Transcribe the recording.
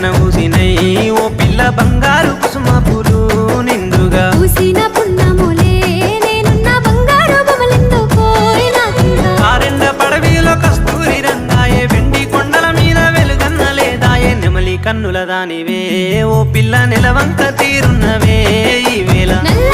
నిండుగన ఊసినై ఓ పిల్ల బంగారు కుసుమ పూలు నిండుగా పూసిన పున్నములే నేనున్న బంగారు బొమ్మలెందుకోయ్ నాకింకా ఆరెండ పడవిలో కస్తూరి రంగాయే వెండి కొండల మీద వెలుగన్న లేదాయే నెమలి కన్నుల దానివే ఓ పిల్ల నెలవంక తీరున్నవే ఈ వేళ నల్ల